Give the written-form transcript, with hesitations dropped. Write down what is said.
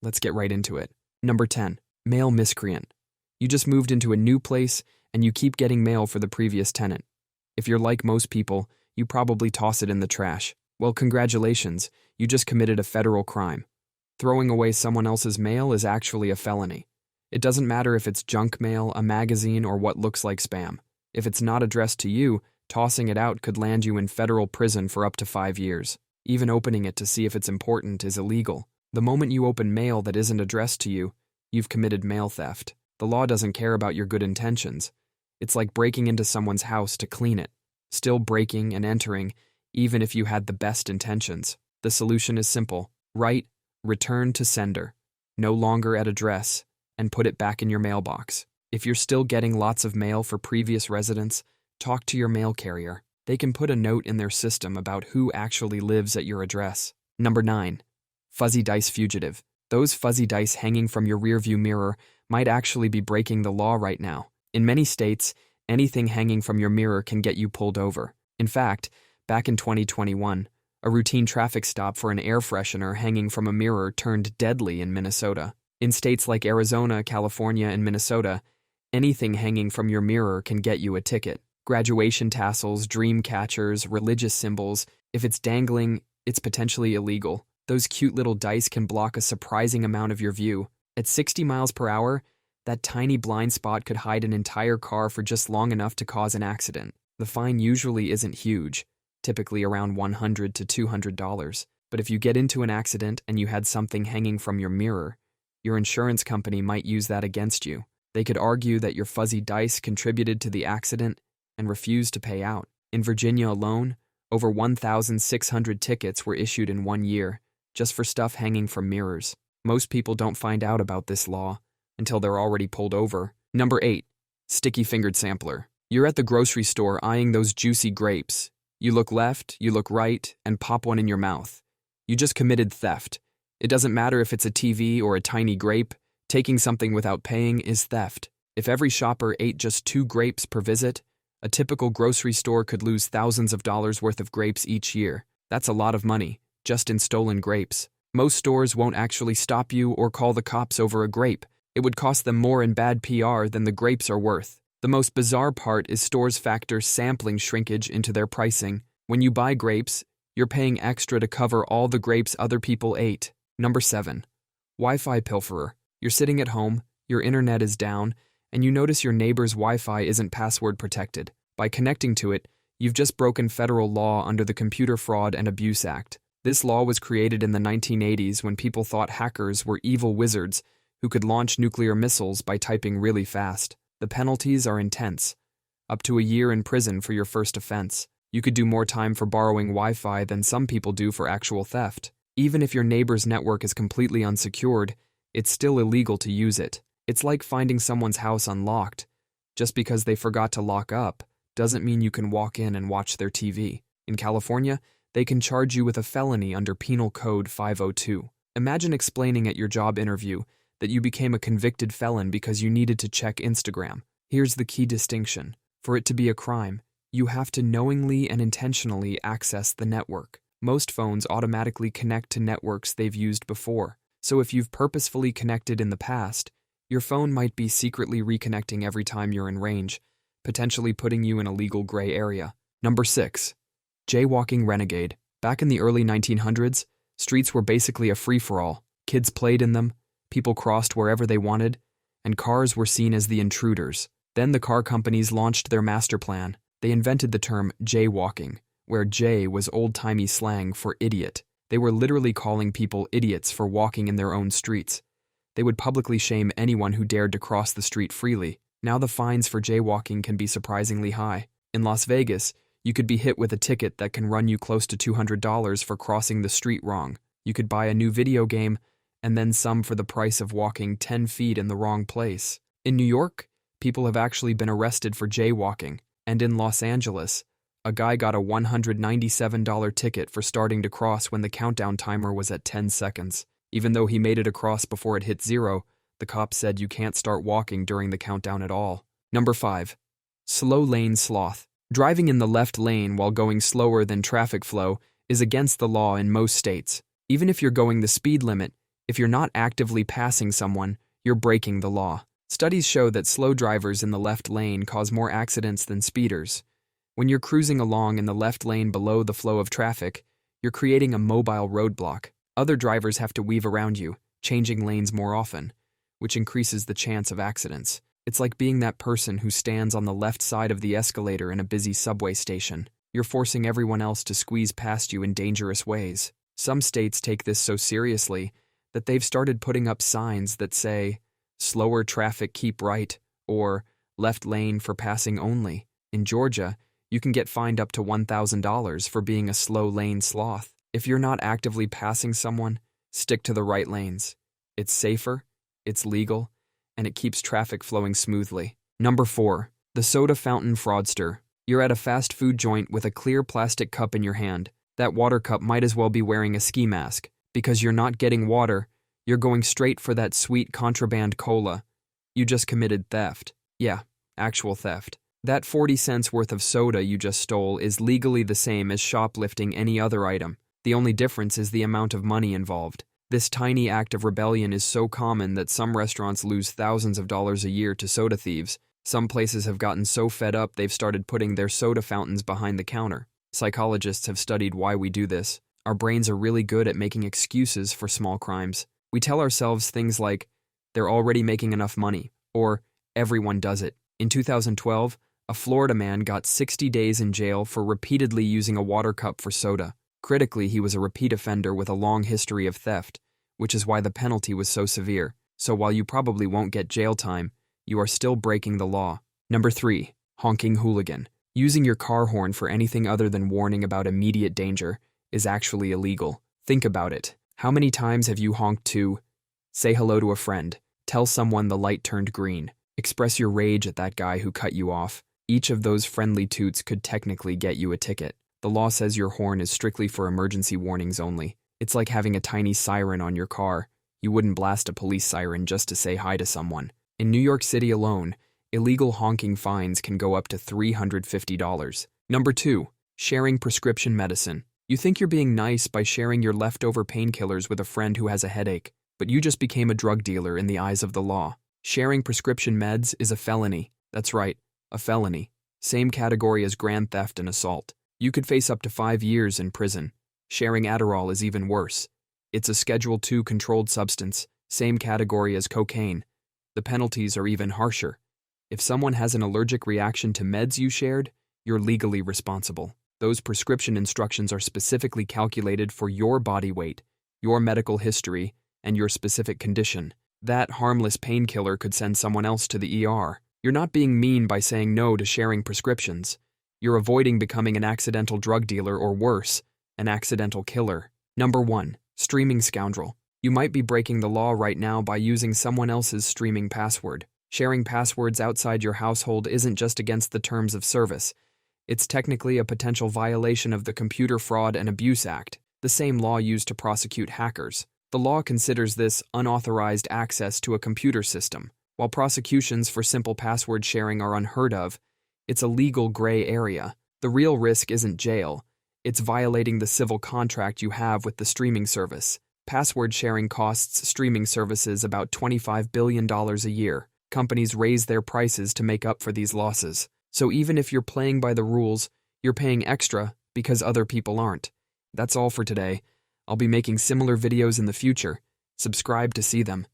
Let's get right into it. Number 10. Mail miscreant. You just moved into a new place and you keep getting mail for the previous tenant. If you're like most people, you probably toss it in the trash. Well, congratulations, you just committed a federal crime. Throwing away someone else's mail is actually a felony. It doesn't matter if it's junk mail, a magazine, or what looks like spam. If it's not addressed to you, tossing it out could land you in federal prison for up to 5 years. Even opening it to see if it's important is illegal. The moment you open mail that isn't addressed to you, you've committed mail theft. The law doesn't care about your good intentions. It's like breaking into someone's house to clean it, still breaking and entering, even if you had the best intentions. The solution is simple. Write, return to sender, no longer at address, and put it back in your mailbox. If you're still getting lots of mail for previous residents, talk to your mail carrier. They can put a note in their system about who actually lives at your address. Number 9. Fuzzy dice fugitive. Those fuzzy dice hanging from your rearview mirror might actually be breaking the law right now. In many states, anything hanging from your mirror can get you pulled over. In fact, back in 2021, a routine traffic stop for an air freshener hanging from a mirror turned deadly in Minnesota. In states like Arizona, California, and Minnesota, anything hanging from your mirror can get you a ticket. Graduation tassels, dream catchers, religious symbols, if it's dangling, it's potentially illegal. Those cute little dice can block a surprising amount of your view. At 60 miles per hour, that tiny blind spot could hide an entire car for just long enough to cause an accident. The fine usually isn't huge, typically around $100 to $200. But if you get into an accident and you had something hanging from your mirror, your insurance company might use that against you. They could argue that your fuzzy dice contributed to the accident and refuse to pay out. In Virginia alone, over 1,600 tickets were issued in 1 year, just for stuff hanging from mirrors. Most people don't find out about this law until they're already pulled over. Number 8. Sticky-fingered sampler. You're at the grocery store eyeing those juicy grapes. You look left, you look right, and pop one in your mouth. You just committed theft. It doesn't matter if it's a TV or a tiny grape. Taking something without paying is theft. If every shopper ate just 2 grapes per visit, a typical grocery store could lose thousands of dollars worth of grapes each year. That's a lot of money, just in stolen grapes. Most stores won't actually stop you or call the cops over a grape. It would cost them more in bad PR than the grapes are worth. The most bizarre part is stores factor sampling shrinkage into their pricing. When you buy grapes, you're paying extra to cover all the grapes other people ate. Number 7. Wi-Fi pilferer. You're sitting at home, your internet is down, and you notice your neighbor's Wi-Fi isn't password protected. By connecting to it, you've just broken federal law under the Computer Fraud and Abuse Act. This law was created in the 1980s when people thought hackers were evil wizards who could launch nuclear missiles by typing really fast. The penalties are intense. Up to a year in prison for your first offense. You could do more time for borrowing Wi-Fi than some people do for actual theft. Even if your neighbor's network is completely unsecured, it's still illegal to use it. It's like finding someone's house unlocked. Just because they forgot to lock up doesn't mean you can walk in and watch their TV. In California, they can charge you with a felony under Penal Code 502. Imagine explaining at your job interview that you became a convicted felon because you needed to check Instagram. Here's the key distinction. For it to be a crime, you have to knowingly and intentionally access the network. Most phones automatically connect to networks they've used before. So if you've purposefully connected in the past, your phone might be secretly reconnecting every time you're in range, potentially putting you in a legal gray area. Number 6. Jaywalking Renegade. Back in the early 1900s, streets were basically a free-for-all. Kids played in them, people crossed wherever they wanted, and cars were seen as the intruders. Then the car companies launched their master plan. They invented the term jaywalking, where jay was old-timey slang for idiot. They were literally calling people idiots for walking in their own streets. They would publicly shame anyone who dared to cross the street freely. Now the fines for jaywalking can be surprisingly high. In Las Vegas, you could be hit with a ticket that can run you close to $200 for crossing the street wrong. You could buy a new video game and then some for the price of walking 10 feet in the wrong place. In New York, people have actually been arrested for jaywalking. And in Los Angeles, a guy got a $197 ticket for starting to cross when the countdown timer was at 10 seconds. Even though he made it across before it hit 0, the cop said you can't start walking during the countdown at all. Number 5. Slow lane sloth. Driving in the left lane while going slower than traffic flow is against the law in most states. Even if you're going the speed limit, If you're not actively passing someone, you're breaking the law. Studies show that slow drivers in the left lane cause more accidents than speeders. When you're cruising along in the left lane below the flow of traffic, you're creating a mobile roadblock. Other drivers have to weave around you, changing lanes more often, which increases the chance of accidents. It's like being that person who stands on the left side of the escalator in a busy subway station. You're forcing everyone else to squeeze past you in dangerous ways. Some states take this so seriously that they've started putting up signs that say, "Slower traffic, keep right," or "Left lane for passing only." In Georgia, you can get fined up to $1,000 for being a slow lane sloth. If you're not actively passing someone, stick to the right lanes. It's safer, it's legal, and it keeps traffic flowing smoothly. Number 4. The soda fountain fraudster. You're at a fast food joint with a clear plastic cup in your hand. That water cup might as well be wearing a ski mask. Because you're not getting water, you're going straight for that sweet contraband cola. You just committed theft. Yeah, actual theft. That 40 cents worth of soda you just stole is legally the same as shoplifting any other item. The only difference is the amount of money involved. This tiny act of rebellion is so common that some restaurants lose thousands of dollars a year to soda thieves. Some places have gotten so fed up they've started putting their soda fountains behind the counter. Psychologists have studied why we do this. Our brains are really good at making excuses for small crimes. We tell ourselves things like, "They're already making enough money," or "Everyone does it." In 2012, a Florida man got 60 days in jail for repeatedly using a water cup for soda. Critically, he was a repeat offender with a long history of theft, which is why the penalty was so severe. So while you probably won't get jail time, you are still breaking the law. Number 3. Honking Hooligan. Using your car horn for anything other than warning about immediate danger is actually illegal. Think about it. How many times have you honked to say hello to a friend, tell someone the light turned green, express your rage at that guy who cut you off? Each of those friendly toots could technically get you a ticket. The law says your horn is strictly for emergency warnings only. It's like having a tiny siren on your car. You wouldn't blast a police siren just to say hi to someone. In New York City alone, illegal honking fines can go up to $350. Number 2. Sharing prescription medicine. You think you're being nice by sharing your leftover painkillers with a friend who has a headache, but you just became a drug dealer in the eyes of the law. Sharing prescription meds is a felony. That's right, a felony. Same category as grand theft and assault. You could face up to 5 years in prison. Sharing Adderall is even worse. It's a Schedule II controlled substance, same category as cocaine. The penalties are even harsher. If someone has an allergic reaction to meds you shared, you're legally responsible. Those prescription instructions are specifically calculated for your body weight, your medical history, and your specific condition. That harmless painkiller could send someone else to the ER. You're not being mean by saying no to sharing prescriptions. You're avoiding becoming an accidental drug dealer or worse, an accidental killer. Number 1. Streaming Scoundrel. You might be breaking the law right now by using someone else's streaming password. Sharing passwords outside your household isn't just against the terms of service. It's technically a potential violation of the Computer Fraud and Abuse Act, the same law used to prosecute hackers. The law considers this unauthorized access to a computer system. While prosecutions for simple password sharing are unheard of, it's a legal gray area. The real risk isn't jail. It's violating the civil contract you have with the streaming service. Password sharing costs streaming services about $25 billion a year. Companies raise their prices to make up for these losses. So even if you're playing by the rules, you're paying extra because other people aren't. That's all for today. I'll be making similar videos in the future. Subscribe to see them.